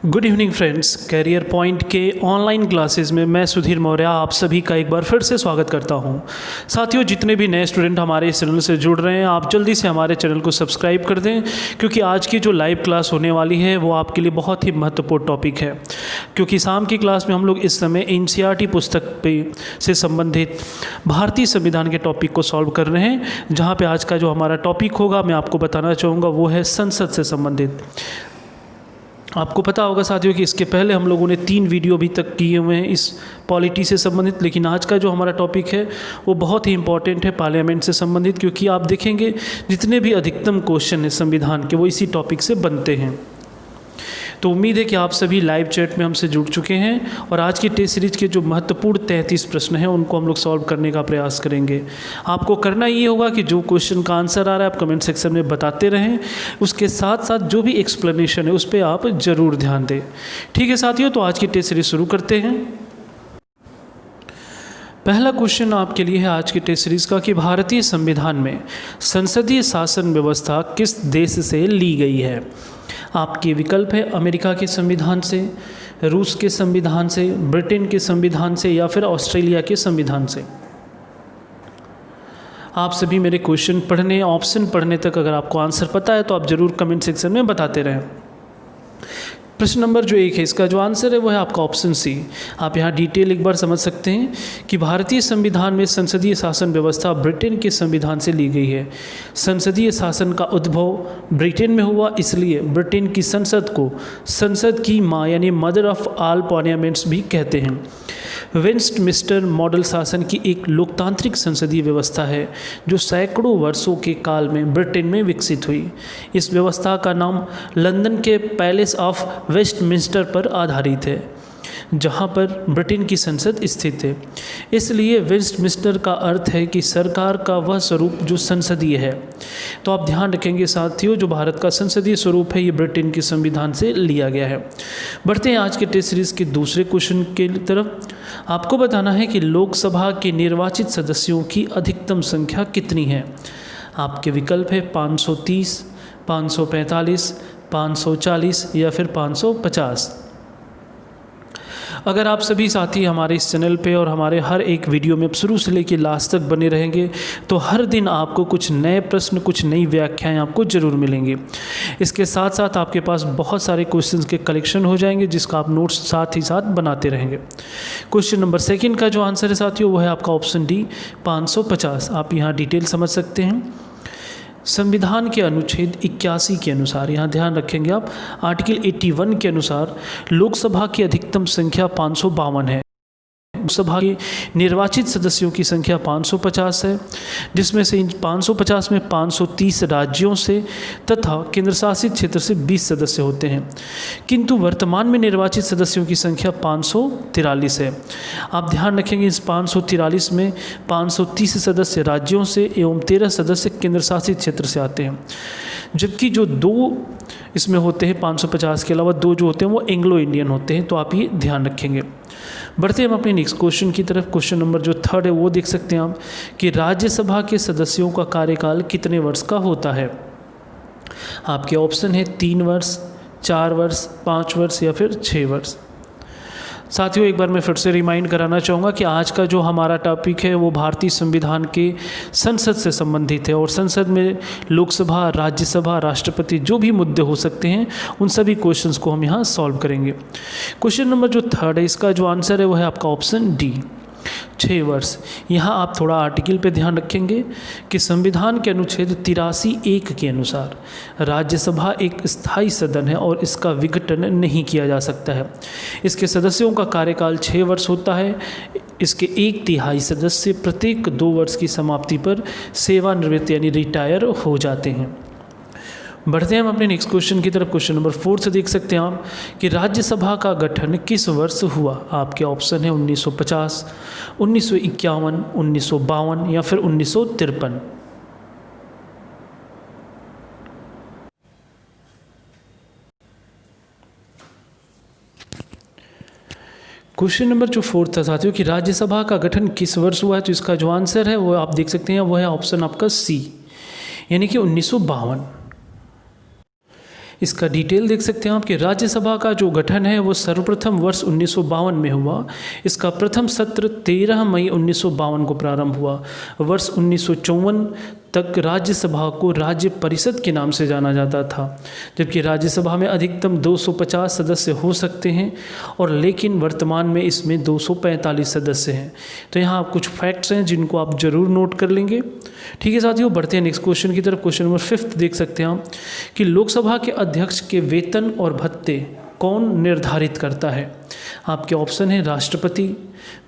Good evening friends, career point के online classes में मैं सुधीर मौर्य आप सभी का एक बार फिर से स्वागत करता हूं। साथियों, जितने भी नए स्टूडेंट हमारे इस चैनल से जुड़ रहे हैं, आप जल्दी से हमारे चैनल को सब्सक्राइब कर दें, क्योंकि आज की जो लाइव क्लास होने वाली है वो आपके लिए बहुत ही महत्वपूर्ण टॉपिक है। क्योंकि शाम की क्लास में हम लोग इस समय एनसीईआरटी पुस्तक पे से संबंधित भारतीय संविधान के टॉपिक को सॉल्व कर रहे हैं, जहाँ पर आज का जो हमारा टॉपिक होगा मैं आपको बताना चाहूँगा वो है संसद से संबंधित। आपको पता होगा साथियों कि इसके पहले हम लोगों ने 3 वीडियो अभी तक किए हुए हैं इस पॉलिटी से संबंधित, लेकिन आज का जो हमारा टॉपिक है वो बहुत ही इंपॉर्टेंट है पार्लियामेंट से संबंधित, क्योंकि आप देखेंगे जितने भी अधिकतम क्वेश्चन हैं संविधान के वो इसी टॉपिक से बनते हैं। तो उम्मीद है कि आप सभी लाइव चैट में हमसे जुड़ चुके हैं और आज की टेस्ट सीरीज के जो महत्वपूर्ण 33 प्रश्न हैं उनको हम लोग सॉल्व करने का प्रयास करेंगे। आपको करना ये होगा कि जो क्वेश्चन का आंसर आ रहा है आप कमेंट सेक्शन में बताते रहें, उसके साथ साथ जो भी एक्सप्लेनेशन है उस पर आप ज़रूर ध्यान दें। ठीक है साथियों, तो आज की टेस्ट सीरीज शुरू करते हैं। पहला क्वेश्चन आपके लिए है आज की टेस्ट सीरीज का कि भारतीय संविधान में संसदीय शासन व्यवस्था किस देश से ली गई है। आपके विकल्प है अमेरिका के संविधान से, रूस के संविधान से, ब्रिटेन के संविधान से या फिर ऑस्ट्रेलिया के संविधान से। आप सभी मेरे क्वेश्चन पढ़ने, ऑप्शन पढ़ने तक अगर आपको आंसर पता है तो आप ज़रूर कमेंट सेक्शन में बताते रहें। प्रश्न नंबर जो 1 है, इसका जो आंसर है वो है आपका ऑप्शन सी। आप यहाँ डिटेल एक बार समझ सकते हैं कि भारतीय संविधान में संसदीय शासन व्यवस्था ब्रिटेन के संविधान से ली गई है। संसदीय शासन का उद्भव ब्रिटेन में हुआ, इसलिए ब्रिटेन की संसद को संसद की माँ यानी मदर ऑफ ऑल पार्लियामेंट्स भी कहते हैं। वेस्टमिंस्टर मॉडल शासन की एक लोकतांत्रिक संसदीय व्यवस्था है जो सैकड़ों वर्षों के काल में ब्रिटेन में विकसित हुई। इस व्यवस्था का नाम लंदन के पैलेस ऑफ वेस्टमिंस्टर पर आधारित है, जहां पर ब्रिटेन की संसद स्थित है। इसलिए वेस्टमिंस्टर का अर्थ है कि सरकार का वह स्वरूप जो संसदीय है। तो आप ध्यान रखेंगे साथियों, जो भारत का संसदीय स्वरूप है ये ब्रिटेन के संविधान से लिया गया है। बढ़ते हैं आज के टेस्ट सीरीज के दूसरे क्वेश्चन के तरफ। आपको बताना है कि लोकसभा के निर्वाचित सदस्यों की अधिकतम संख्या कितनी है। आपके विकल्प है 530, 545, 540 या फिर 550। अगर आप सभी साथी हमारे इस चैनल पे और हमारे हर एक वीडियो में शुरू से लेकर लास्ट तक बने रहेंगे तो हर दिन आपको कुछ नए प्रश्न, कुछ नई व्याख्याएं आपको ज़रूर मिलेंगी। इसके साथ साथ आपके पास बहुत सारे क्वेश्चंस के कलेक्शन हो जाएंगे जिसका आप नोट्स साथ ही साथ बनाते रहेंगे। क्वेश्चन नंबर 2 का जो आंसर है साथियों वो है आपका ऑप्शन डी 550। आप यहाँ डिटेल समझ सकते हैं। संविधान के अनुच्छेद 81 के अनुसार, यहाँ ध्यान रखेंगे आप, आर्टिकल 81 के अनुसार लोकसभा की अधिकतम संख्या 552 है। लोकसभा के निर्वाचित सदस्यों की संख्या 550 है, जिसमें से इन 550 में 530 राज्यों से तथा केंद्र शासित क्षेत्र से 20 सदस्य होते हैं, किंतु वर्तमान में निर्वाचित सदस्यों की संख्या 543 है। आप ध्यान रखेंगे इस 543 में 530 सदस्य राज्यों से एवं 13 सदस्य केंद्र शासित क्षेत्र से आते हैं, जबकि जो 2 इसमें होते हैं 550 के अलावा 2 जो होते हैं वो एंग्लो इंडियन होते हैं। तो आप ये ध्यान रखेंगे। बढ़ते हैं हम अपने नेक्स्ट क्वेश्चन की तरफ। क्वेश्चन नंबर जो 3 है वो देख सकते हैं आप कि राज्यसभा के सदस्यों का कार्यकाल कितने वर्ष का होता है। आपके ऑप्शन है 3 वर्ष, 4 वर्ष, 5 वर्ष या फिर 6 वर्ष। साथियों, एक बार मैं फिर से रिमाइंड कराना चाहूँगा कि आज का जो हमारा टॉपिक है वो भारतीय संविधान के संसद से संबंधित है और संसद में लोकसभा, राज्यसभा, राष्ट्रपति जो भी मुद्दे हो सकते हैं उन सभी क्वेश्चंस को हम यहाँ सॉल्व करेंगे। क्वेश्चन नंबर जो 3 है इसका जो आंसर है वो है आपका ऑप्शन डी 6 वर्ष। यहाँ आप थोड़ा आर्टिकल पे ध्यान रखेंगे कि संविधान के अनुच्छेद 83(1) के अनुसार राज्यसभा एक स्थायी सदन है और इसका विघटन नहीं किया जा सकता है। इसके सदस्यों का कार्यकाल 6 वर्ष होता है। इसके 1/3 सदस्य प्रत्येक 2 वर्ष की समाप्ति पर सेवानिवृत्त यानी रिटायर हो जाते हैं। बढ़ते हैं हम अपने नेक्स्ट क्वेश्चन की तरफ। क्वेश्चन नंबर 4 से देख सकते हैं आप कि राज्यसभा का गठन किस वर्ष हुआ। आपके ऑप्शन है 1950, 1951, 1952 या फिर 1953। क्वेश्चन नंबर जो 4 था साथियों कि राज्यसभा का गठन किस वर्ष हुआ है, तो इसका जो आंसर है वो आप देख सकते हैं वो है ऑप्शन आपका सी यानी कि 1952। इसका डिटेल देख सकते हैं आप कि राज्यसभा का जो गठन है वो सर्वप्रथम वर्ष 1952 में हुआ। इसका प्रथम सत्र 13 मई 1952 को प्रारंभ हुआ। वर्ष 1954 तक राज्यसभा को राज्य परिषद के नाम से जाना जाता था, जबकि राज्यसभा में अधिकतम 250 सदस्य हो सकते हैं और लेकिन वर्तमान में इसमें 245 सदस्य हैं। तो यहाँ कुछ फैक्ट्स हैं जिनको आप जरूर नोट कर लेंगे। ठीक है साथियों, बढ़ते हैं नेक्स्ट क्वेश्चन की तरफ। क्वेश्चन नंबर 5 देख सकते हैं आप कि लोकसभा के अध्यक्ष के वेतन और भत्ते कौन निर्धारित करता है। आपके ऑप्शन है राष्ट्रपति,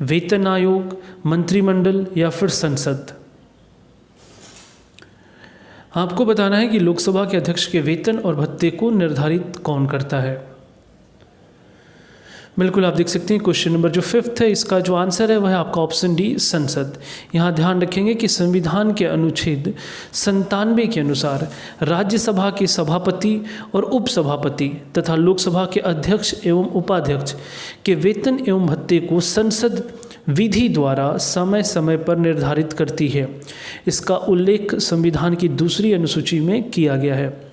वेतन आयोग, मंत्रिमंडल या फिर संसद। आपको बताना है कि लोकसभा के अध्यक्ष के वेतन और भत्ते को निर्धारित कौन करता है। बिल्कुल आप देख सकते हैं क्वेश्चन नंबर जो 5 है इसका जो आंसर है वह है आपका ऑप्शन डी, संसद। यहाँ ध्यान रखेंगे कि संविधान के अनुच्छेद 97 के अनुसार राज्यसभा के सभापति और उपसभापति तथा लोकसभा के अध्यक्ष एवं उपाध्यक्ष के वेतन एवं भत्ते को संसद विधि द्वारा समय समय पर निर्धारित करती है। इसका उल्लेख संविधान की दूसरी अनुसूची में किया गया है।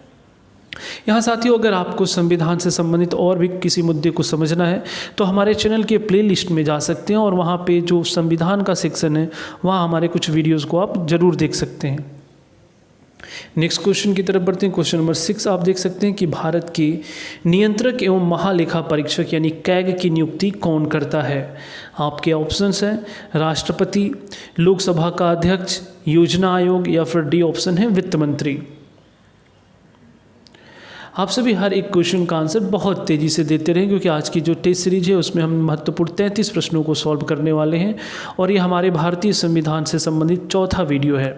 यहाँ साथियों, अगर आपको संविधान से संबंधित और भी किसी मुद्दे को समझना है तो हमारे चैनल के प्लेलिस्ट में जा सकते हैं और वहाँ पे जो संविधान का सेक्शन है वहाँ हमारे कुछ वीडियोज़ को आप ज़रूर देख सकते हैं। नेक्स्ट क्वेश्चन की तरफ बढ़ते हैं। क्वेश्चन नंबर 6 आप देख सकते हैं कि भारत के नियंत्रक एवं महालेखा परीक्षक यानी कैग की नियुक्ति कौन करता है। आपके ऑप्शंस हैं राष्ट्रपति, लोकसभा का अध्यक्ष, योजना आयोग या फिर डी ऑप्शन है वित्त मंत्री। आप सभी हर एक क्वेश्चन का आंसर बहुत तेज़ी से देते रहें क्योंकि आज की जो टेस्ट सीरीज है उसमें हम महत्वपूर्ण 33 प्रश्नों को सॉल्व करने वाले हैं और ये हमारे भारतीय संविधान से संबंधित चौथा वीडियो है।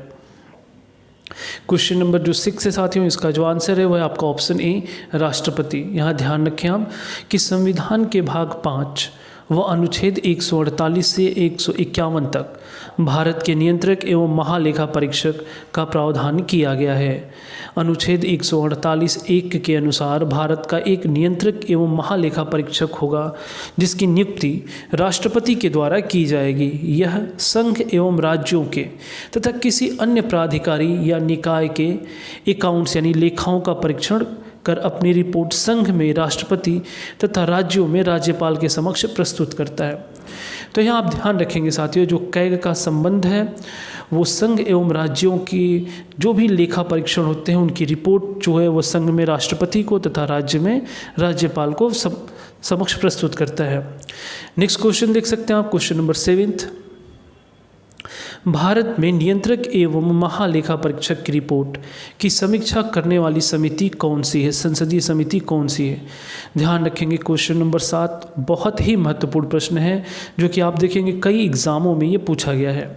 क्वेश्चन नंबर जो 6 है साथियों, इसका जो आंसर है वह आपका ऑप्शन ए, राष्ट्रपति। यहाँ ध्यान रखें आप कि संविधान के भाग 5 व अनुच्छेद 148 से 151 तक भारत के नियंत्रक एवं महालेखा परीक्षक का प्रावधान किया गया है। अनुच्छेद 148(1) के अनुसार भारत का एक नियंत्रक एवं महालेखा परीक्षक होगा जिसकी नियुक्ति राष्ट्रपति के द्वारा की जाएगी। यह संघ एवं राज्यों के तथा किसी अन्य प्राधिकारी या निकाय के अकाउंट्स यानी लेखाओं का परीक्षण कर अपनी रिपोर्ट संघ में राष्ट्रपति तथा राज्यों में राज्यपाल के समक्ष प्रस्तुत करता है। तो यहाँ आप ध्यान रखेंगे साथियों, जो कैग का संबंध है वो संघ एवं राज्यों की जो भी लेखा परीक्षण होते हैं उनकी रिपोर्ट जो है वो संघ में राष्ट्रपति को तथा राज्य में राज्यपाल को समक्ष प्रस्तुत करता है। नेक्स्ट क्वेश्चन देख सकते हैं आप, क्वेश्चन नंबर 7। भारत में नियंत्रक एवं महालेखा परीक्षक की रिपोर्ट की समीक्षा करने वाली समिति कौन सी है, संसदीय समिति कौन सी है। ध्यान रखेंगे क्वेश्चन नंबर 7 बहुत ही महत्वपूर्ण प्रश्न है जो कि आप देखेंगे कई एग्जामों में ये पूछा गया है।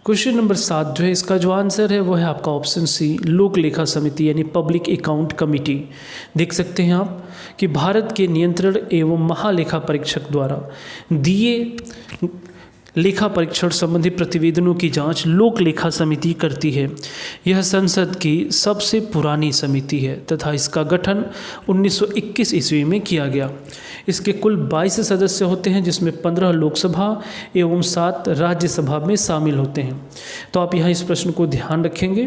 क्वेश्चन नंबर 7 जो है इसका जो आंसर है वो है आपका ऑप्शन सी, लोक लेखा समिति यानी पब्लिक अकाउंट कमेटी। देख सकते हैं आप कि भारत के नियंत्रण एवं महालेखा परीक्षक द्वारा दिए लेखा परीक्षण संबंधी प्रतिवेदनों की जांच लोक लेखा समिति करती है। यह संसद की सबसे पुरानी समिति है तथा इसका गठन 1921 ईस्वी में किया गया। इसके कुल 22 सदस्य होते हैं जिसमें 15 लोकसभा एवं 7 राज्यसभा में शामिल होते हैं। तो आप यहाँ इस प्रश्न को ध्यान रखेंगे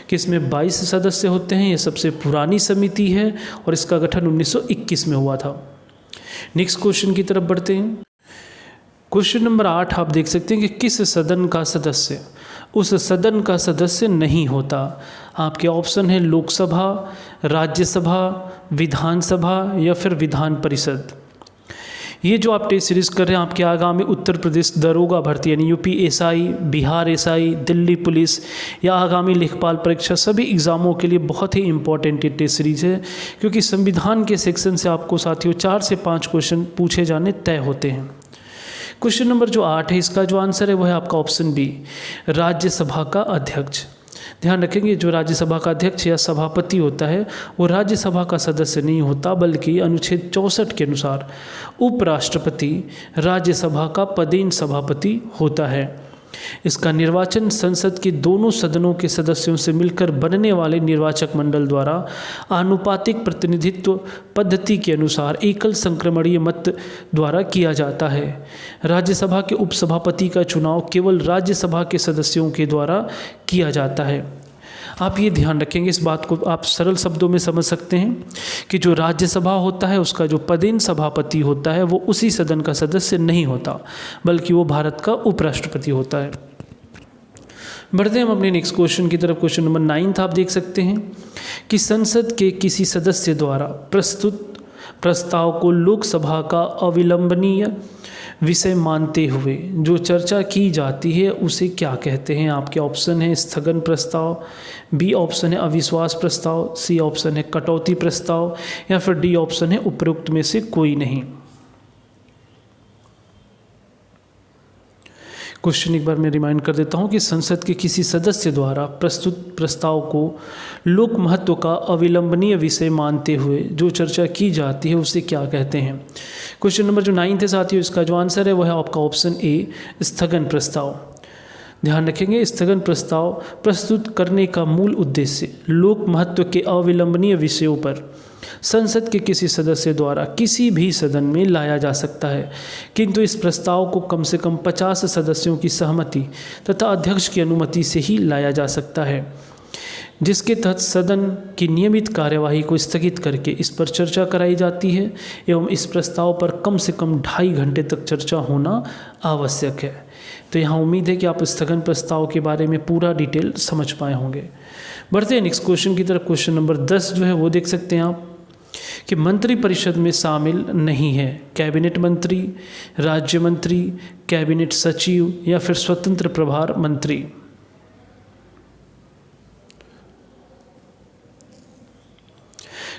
कि इसमें 22 सदस्य होते हैं। यह सबसे पुरानी समिति है और इसका गठन 1921 में हुआ था। नेक्स्ट क्वेश्चन की तरफ बढ़ते हैं। क्वेश्चन नंबर 8 आप देख सकते हैं कि किस सदन का सदस्य उस सदन का सदस्य नहीं होता। आपके ऑप्शन है लोकसभा, राज्यसभा, विधानसभा या फिर विधान परिषद। ये जो आप टेस्ट सीरीज कर रहे हैं आपके आगामी उत्तर प्रदेश दरोगा भर्ती यानी UP SI, Bihar SI, Delhi police या आगामी लेखपाल परीक्षा सभी एग्ज़ामों के लिए बहुत ही इंपॉर्टेंट ये टेस्ट सीरीज है क्योंकि संविधान के सेक्शन से आपको साथियों 4 से 5 क्वेश्चन पूछे जाने तय होते हैं। क्वेश्चन नंबर जो 8 है इसका जो आंसर है वो है आपका ऑप्शन बी, राज्यसभा का अध्यक्ष। ध्यान रखेंगे जो राज्यसभा का अध्यक्ष या सभापति होता है वो राज्यसभा का सदस्य नहीं होता बल्कि अनुच्छेद 64 के अनुसार उपराष्ट्रपति राज्यसभा का पदेन सभापति होता है। इसका निर्वाचन संसद के दोनों सदनों के सदस्यों से मिलकर बनने वाले निर्वाचक मंडल द्वारा आनुपातिक प्रतिनिधित्व पद्धति के अनुसार एकल संक्रमणीय मत द्वारा किया जाता है। राज्यसभा के उपसभापति का चुनाव केवल राज्यसभा के सदस्यों के द्वारा किया जाता है। आप ये ध्यान रखेंगे, इस बात को आप सरल शब्दों में समझ सकते हैं कि जो राज्यसभा होता है उसका जो पदेन सभापति होता है वो उसी सदन का सदस्य नहीं होता, बल्कि वो भारत का उपराष्ट्रपति होता है। बढ़ते हैं हम अपने नेक्स्ट क्वेश्चन की तरफ। क्वेश्चन नंबर 9 आप देख सकते हैं कि संसद के किसी सदस्य द्वारा प्रस्तुत प्रस्ताव को लोकसभा का अविलंबनीय विषय मानते हुए जो चर्चा की जाती है उसे क्या कहते हैं? आपके ऑप्शन है स्थगन प्रस्ताव, बी ऑप्शन है अविश्वास प्रस्ताव, सी ऑप्शन है कटौती प्रस्ताव, या फिर डी ऑप्शन है उपरोक्त में से कोई नहीं। क्वेश्चन एक बार मैं रिमाइंड कर देता हूं कि संसद के किसी सदस्य द्वारा प्रस्तुत प्रस्ताव को लोक महत्व का अविलंबनीय विषय मानते हुए जो चर्चा की जाती है उसे क्या कहते हैं? क्वेश्चन नंबर जो 9 है साथियों, इसका जो आंसर है वह है आपका ऑप्शन ए स्थगन प्रस्ताव। ध्यान रखेंगे, स्थगन प्रस्ताव प्रस्तुत करने का मूल उद्देश्य लोक महत्व के अविलंबनीय विषयों पर संसद के किसी सदस्य द्वारा किसी भी सदन में लाया जा सकता है, किंतु इस प्रस्ताव को कम से कम 50 सदस्यों की सहमति तथा अध्यक्ष की अनुमति से ही लाया जा सकता है, जिसके तहत सदन की नियमित कार्यवाही को स्थगित करके इस पर चर्चा कराई जाती है एवं इस प्रस्ताव पर कम से कम 2.5 घंटे तक चर्चा होना आवश्यक है। तो यहाँ उम्मीद है कि आप स्थगन प्रस्ताव के बारे में पूरा डिटेल समझ पाए होंगे। बढ़ते हैं नेक्स्ट क्वेश्चन की तरफ। क्वेश्चन नंबर 10 जो है वो देख सकते हैं आप कि मंत्री परिषद में शामिल नहीं है कैबिनेट मंत्री, राज्य मंत्री, कैबिनेट सचिव या फिर स्वतंत्र प्रभार मंत्री।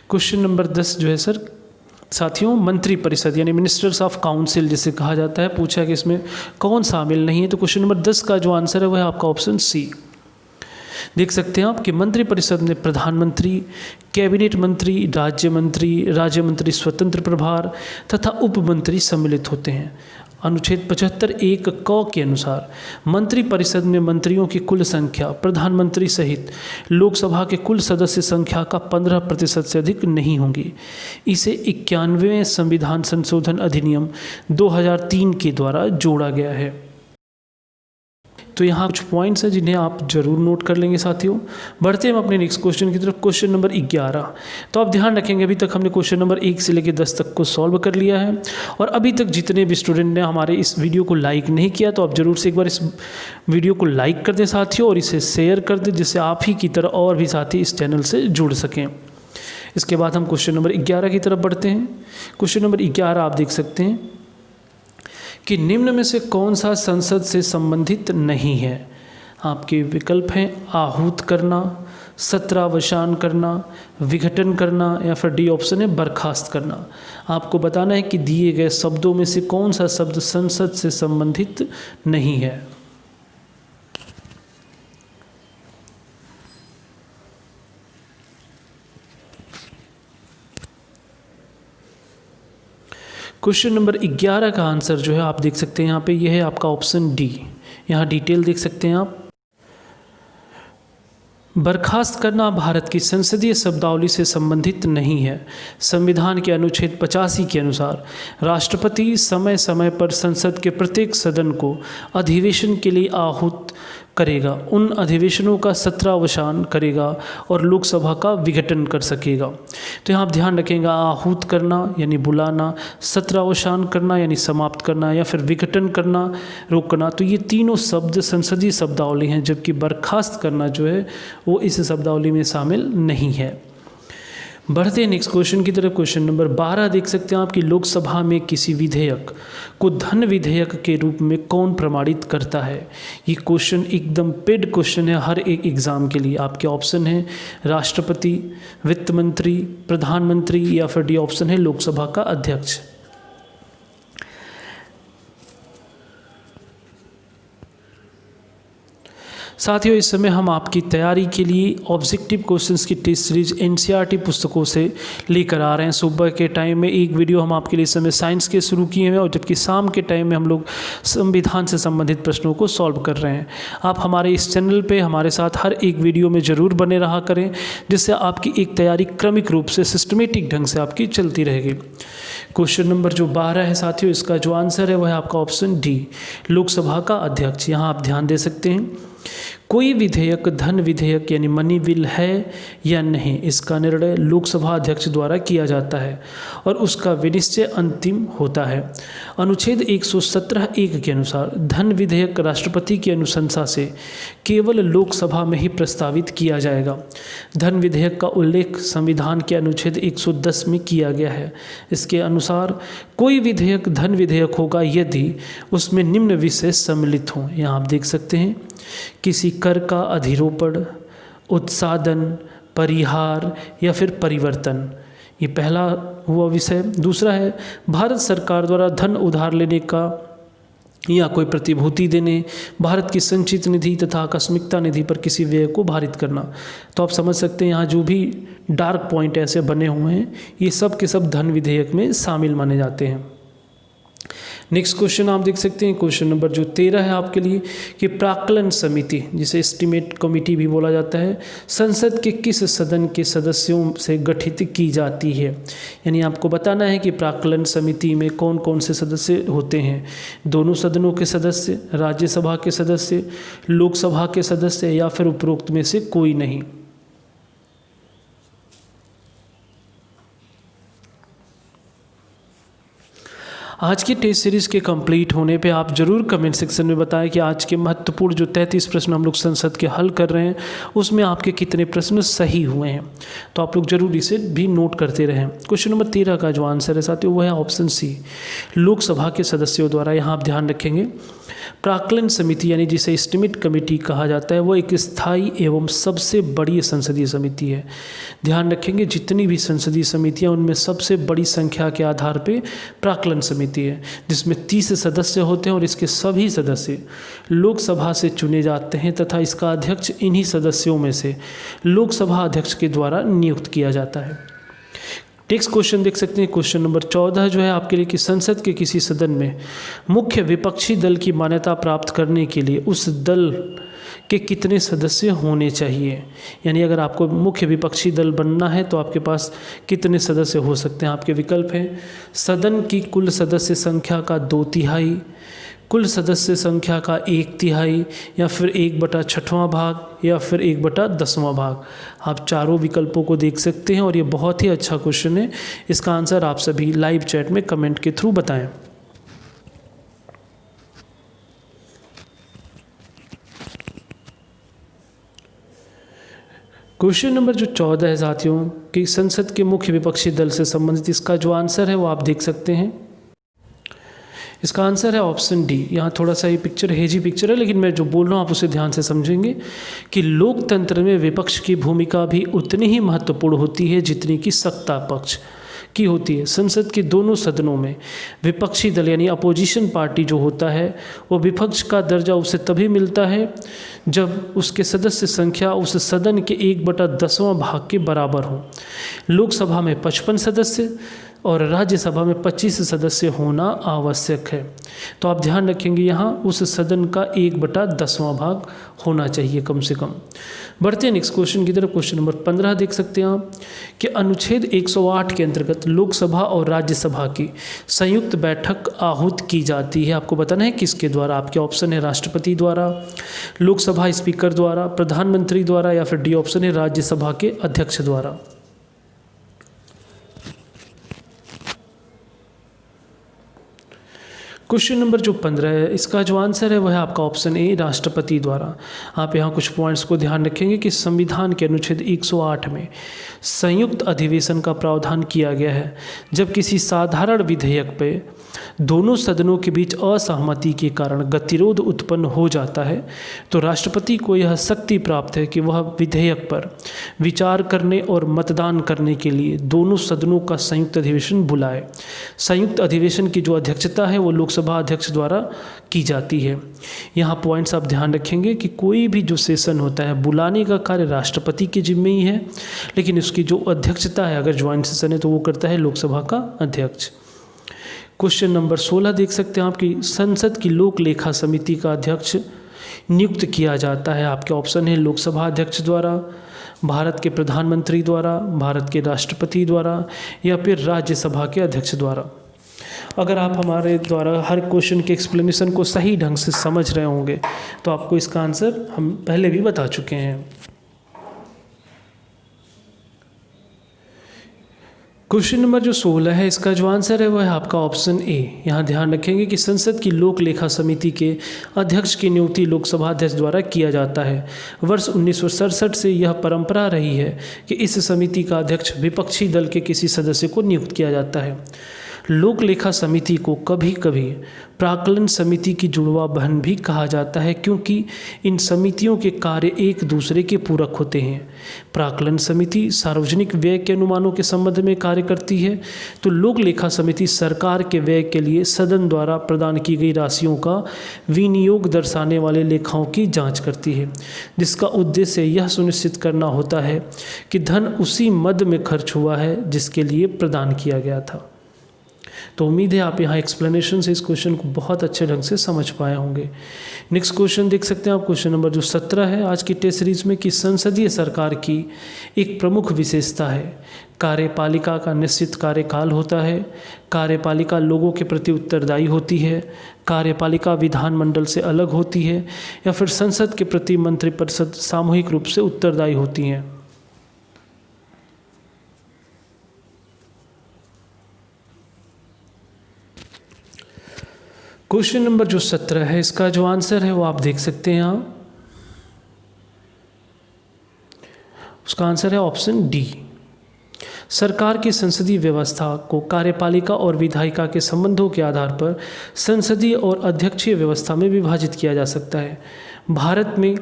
क्वेश्चन नंबर 10 जो है सर साथियों, मंत्री परिषद यानी मिनिस्टर्स ऑफ काउंसिल जिसे कहा जाता है, पूछा कि इसमें कौन शामिल नहीं है। तो क्वेश्चन नंबर 10 का जो आंसर है वह है आपका ऑप्शन सी। देख सकते हैं आप कि मंत्रिपरिषद में प्रधानमंत्री, कैबिनेट मंत्री, राज्य मंत्री स्वतंत्र प्रभार तथा उप मंत्री सम्मिलित होते हैं। अनुच्छेद 75(1) क के अनुसार मंत्रिपरिषद में मंत्रियों की कुल संख्या प्रधानमंत्री सहित लोकसभा के कुल सदस्य संख्या का 15% से अधिक नहीं होगी। इसे 91वें संविधान संशोधन अधिनियम 2003 के द्वारा जोड़ा गया है। तो यहाँ कुछ पॉइंट्स हैं जिन्हें आप जरूर नोट कर लेंगे साथियों। बढ़ते हैं हम अपने नेक्स्ट क्वेश्चन की तरफ। Question number 11। तो आप ध्यान रखेंगे अभी तक हमने क्वेश्चन नंबर 1 से लेकर 10 तक को सॉल्व कर लिया है, और अभी तक जितने भी स्टूडेंट ने हमारे इस वीडियो को लाइक नहीं किया तो आप जरूर से एक बार इस वीडियो को लाइक कर दें साथियों, और इसे शेयर कर दें जिससे आप ही की तरह और भी साथी इस चैनल से जुड़ सकें। इसके बाद हम क्वेश्चन नंबर 11 की तरफ बढ़ते हैं। क्वेश्चन नंबर 11 आप देख सकते हैं कि निम्न में से कौन सा संसद से संबंधित नहीं है? आपके विकल्प हैं आहूत करना, सत्रावसान करना, विघटन करना, या फिर डी ऑप्शन है बर्खास्त करना। आपको बताना है कि दिए गए शब्दों में से कौन सा शब्द संसद से संबंधित नहीं है। क्वेश्चन नंबर 11 का आंसर जो है आप देख सकते हैं यहाँ पे, यह है आपका ऑप्शन डी। यहाँ डिटेल देख सकते हैं आप। बर्खास्त करना भारत की संसदीय शब्दावली से संबंधित नहीं है। संविधान के अनुच्छेद 85 के अनुसार राष्ट्रपति समय समय पर संसद के प्रत्येक सदन को अधिवेशन के लिए आहूत करेगा, उन अधिवेशनों का सत्रावसान करेगा और लोकसभा का विघटन कर सकेगा। तो यहाँ आप ध्यान रखेंगे आहूत करना यानी बुलाना, सत्रावसान करना यानी समाप्त करना, या फिर विघटन करना रोकना। तो ये तीनों शब्द संसदीय शब्दावली हैं, जबकि बर्खास्त करना जो है वो इस शब्दावली में शामिल नहीं है। बढ़ते हैं नेक्स्ट क्वेश्चन की तरफ। क्वेश्चन नंबर 12 देख सकते हैं आप कि लोकसभा में किसी विधेयक को धन विधेयक के रूप में कौन प्रमाणित करता है? ये क्वेश्चन एकदम पेड क्वेश्चन है हर एक एग्जाम के लिए। आपके ऑप्शन है राष्ट्रपति, वित्त मंत्री, प्रधानमंत्री, या फिर डी ऑप्शन है लोकसभा का अध्यक्ष। साथियों, इस समय हम आपकी तैयारी के लिए ऑब्जेक्टिव क्वेश्चंस की टेस्ट सीरीज एनसीईआरटी पुस्तकों से लेकर आ रहे हैं। सुबह के टाइम में एक वीडियो हम आपके लिए इस समय साइंस के शुरू किए हैं और जबकि शाम के टाइम में हम लोग संविधान से संबंधित प्रश्नों को सॉल्व कर रहे हैं। आप हमारे इस चैनल पे हमारे साथ हर एक वीडियो में ज़रूर बने रहा करें, जिससे आपकी एक तैयारी क्रमिक रूप से सिस्टमेटिक ढंग से आपकी चलती रहेगी। क्वेश्चन नंबर जो 12 है साथियों, इसका जो आंसर है वह है आपका ऑप्शन डी, लोकसभा का अध्यक्ष। यहाँ आप ध्यान दे सकते हैं, कोई विधेयक धन विधेयक यानी मनी बिल है या नहीं, इसका निर्णय लोकसभा अध्यक्ष द्वारा किया जाता है और उसका विनिश्चय अंतिम होता है। अनुच्छेद 117(1) के अनुसार धन विधेयक राष्ट्रपति की अनुशंसा से केवल लोकसभा में ही प्रस्तावित किया जाएगा। धन विधेयक का उल्लेख संविधान के अनुच्छेद 110 में किया गया है। इसके अनुसार कोई विधेयक धन विधेयक होगा यदि उसमें निम्न विषय सम्मिलित हों। यहाँ आप देख सकते हैं, किसी कर का अधिरोपण, उत्सादन, परिहार या फिर परिवर्तन, ये पहला हुआ विषय। दूसरा है भारत सरकार द्वारा धन उधार लेने का या कोई प्रतिभूति देने, भारत की संचित निधि तथा आकस्मिकता निधि पर किसी व्यय को भारित करना। तो आप समझ सकते हैं यहाँ जो भी डार्क पॉइंट ऐसे बने हुए हैं, ये सब के सब धन विधेयक में शामिल माने जाते हैं। नेक्स्ट क्वेश्चन आप देख सकते हैं, क्वेश्चन नंबर जो 13 है आपके लिए, कि प्राक्कलन समिति, जिसे एस्टीमेट कमेटी भी बोला जाता है, संसद के किस सदन के सदस्यों से गठित की जाती है। यानी आपको बताना है कि प्राक्कलन समिति में कौन कौन से सदस्य होते हैं। दोनों सदनों के सदस्य, राज्यसभा के सदस्य, लोकसभा के सदस्य या फिर उपरोक्त में से कोई नहीं। आज की टेस्ट सीरीज़ के कंप्लीट होने पे आप ज़रूर कमेंट सेक्शन में बताएं कि आज के महत्वपूर्ण जो 33 प्रश्न हम लोग संसद के हल कर रहे हैं, उसमें आपके कितने प्रश्न सही हुए हैं। तो आप लोग ज़रूर इसे भी नोट करते रहें। क्वेश्चन नंबर 13 का जो आंसर है साथियों, वो है ऑप्शन सी, लोकसभा के सदस्यों द्वारा। यहाँ आप ध्यान रखेंगे, प्राक्कलन समिति यानी जिसे एस्टीमेट कमेटी कहा जाता है, वो एक स्थायी एवं सबसे बड़ी संसदीय समिति है। ध्यान रखेंगे, जितनी भी संसदीय समितियाँ, उनमें सबसे बड़ी संख्या के आधार पे प्राक्कलन समिति है, जिसमें 30 सदस्य होते हैं और इसके सभी सदस्य लोकसभा से चुने जाते हैं तथा इसका अध्यक्ष इन्हीं सदस्यों में से लोकसभा अध्यक्ष के द्वारा नियुक्त किया जाता है। नेक्स्ट क्वेश्चन देख सकते हैं, क्वेश्चन नंबर 14 जो है आपके लिए, कि संसद के किसी सदन में मुख्य विपक्षी दल की मान्यता प्राप्त करने के लिए उस दल के कितने सदस्य होने चाहिए। यानी अगर आपको मुख्य विपक्षी दल बनना है तो आपके पास कितने सदस्य हो सकते हैं। आपके विकल्प हैं, सदन की कुल सदस्य संख्या का 2/3, कुल सदस्य संख्या का 1/3 या फिर 1/6वां भाग या फिर 1/10वां भाग। आप चारों विकल्पों को देख सकते हैं और ये बहुत ही अच्छा क्वेश्चन है। इसका आंसर आप सभी लाइव चैट में कमेंट के थ्रू बताएं। क्वेश्चन नंबर जो 14 है साथियों, कि संसद के मुख्य विपक्षी दल से संबंधित, इसका जो आंसर है वो आप देख सकते हैं। इसका आंसर है ऑप्शन डी। यहाँ थोड़ा सा ये पिक्चर हेजी पिक्चर है, लेकिन मैं जो बोल रहा हूँ आप उसे ध्यान से समझेंगे कि लोकतंत्र में विपक्ष की भूमिका भी उतनी ही महत्वपूर्ण होती है जितनी कि सत्ता पक्ष की होती है। संसद के दोनों सदनों में विपक्षी दल यानी अपोजिशन पार्टी जो होता है, वो विपक्ष का दर्जा उसे तभी मिलता है जब उसके सदस्य संख्या उस सदन के 1/10वां भाग के बराबर हो। लोकसभा में 55 सदस्य और राज्यसभा में 25 सदस्य होना आवश्यक है। तो आप ध्यान रखेंगे, यहाँ उस सदन का 1/10वां भाग होना चाहिए कम से कम। बढ़ते हैं नेक्स्ट क्वेश्चन की तरफ। क्वेश्चन नंबर 15 देख सकते हैं आप, कि अनुच्छेद 108 के अंतर्गत लोकसभा और राज्यसभा की संयुक्त बैठक आहूत की जाती है। आपको बताना है किसके द्वारा। आपके ऑप्शन है राष्ट्रपति द्वारा, लोकसभा स्पीकर द्वारा, प्रधानमंत्री द्वारा या फिर डी ऑप्शन है राज्यसभा के अध्यक्ष द्वारा। क्वेश्चन नंबर जो 15 है, इसका जो आंसर है वह है आपका ऑप्शन ए, राष्ट्रपति द्वारा। आप यहाँ कुछ पॉइंट्स को ध्यान रखेंगे कि संविधान के अनुच्छेद 108 में संयुक्त अधिवेशन का प्रावधान किया गया है। जब किसी साधारण विधेयक पे दोनों सदनों के बीच असहमति के कारण गतिरोध उत्पन्न हो जाता है तो राष्ट्रपति को यह शक्ति प्राप्त है कि वह विधेयक पर विचार करने और मतदान करने के लिए दोनों सदनों का संयुक्त अधिवेशन बुलाए। संयुक्त अधिवेशन की जो अध्यक्षता है वो लोकसभा अध्यक्ष द्वारा की जाती है। यहाँ पॉइंट्स आप ध्यान रखेंगे कि कोई भी जो सेशन होता है बुलाने का कार्य राष्ट्रपति के जिम्मे ही है, लेकिन उसकी जो अध्यक्षता है अगर ज्वाइंट सेशन है तो वो करता है लोकसभा का अध्यक्ष। क्वेश्चन नंबर 16 देख सकते हैं आपकी, संसद की लोक लेखा समिति का अध्यक्ष नियुक्त किया जाता है। आपके ऑप्शन है लोकसभा अध्यक्ष द्वारा, भारत के प्रधानमंत्री द्वारा, भारत के राष्ट्रपति द्वारा या फिर राज्यसभा के अध्यक्ष द्वारा। अगर आप हमारे द्वारा हर क्वेश्चन के एक्सप्लेनेशन को सही ढंग से समझ रहे होंगे तो आपको इसका आंसर हम पहले भी बता चुके हैं। क्वेश्चन नंबर जो 16 है इसका जो आंसर है वो है आपका ऑप्शन ए। यहाँ ध्यान रखेंगे कि संसद की लोक लेखा समिति के अध्यक्ष की नियुक्ति लोकसभा अध्यक्ष द्वारा किया जाता है। वर्ष 1967 से यह परंपरा रही है कि इस समिति का अध्यक्ष विपक्षी दल के किसी सदस्य को नियुक्त किया जाता है। लोक लेखा समिति को कभी कभी प्राक्कलन समिति की जुड़वा बहन भी कहा जाता है, क्योंकि इन समितियों के कार्य एक दूसरे के पूरक होते हैं। प्राक्कलन समिति सार्वजनिक व्यय के अनुमानों के संबंध में कार्य करती है, तो लोक लेखा समिति सरकार के व्यय के लिए सदन द्वारा प्रदान की गई राशियों का विनियोग दर्शाने वाले लेखाओं की जांच करती है, जिसका उद्देश्य यह सुनिश्चित करना होता है कि धन उसी मद में खर्च हुआ है जिसके लिए प्रदान किया गया था। तो उम्मीद है आप यहाँ एक्सप्लेनेशन से इस क्वेश्चन को बहुत अच्छे ढंग से समझ पाए होंगे। नेक्स्ट क्वेश्चन देख सकते हैं आप, क्वेश्चन नंबर जो 17 है आज की टेस्ट सीरीज में, कि संसदीय सरकार की एक प्रमुख विशेषता है कार्यपालिका का निश्चित कार्यकाल होता है, कार्यपालिका लोगों के प्रति उत्तरदायी होती है, कार्यपालिका विधानमंडल से अलग होती है या फिर संसद के प्रति मंत्रिपरिषद सामूहिक रूप से उत्तरदायी होती हैं। क्वेश्चन नंबर जो 17 है इसका जो आंसर है वो आप देख सकते हैं यहाँ, उसका आंसर है ऑप्शन डी। सरकार की संसदीय व्यवस्था को कार्यपालिका और विधायिका के संबंधों के आधार पर संसदीय और अध्यक्षीय व्यवस्था में विभाजित किया जा सकता है। भारत में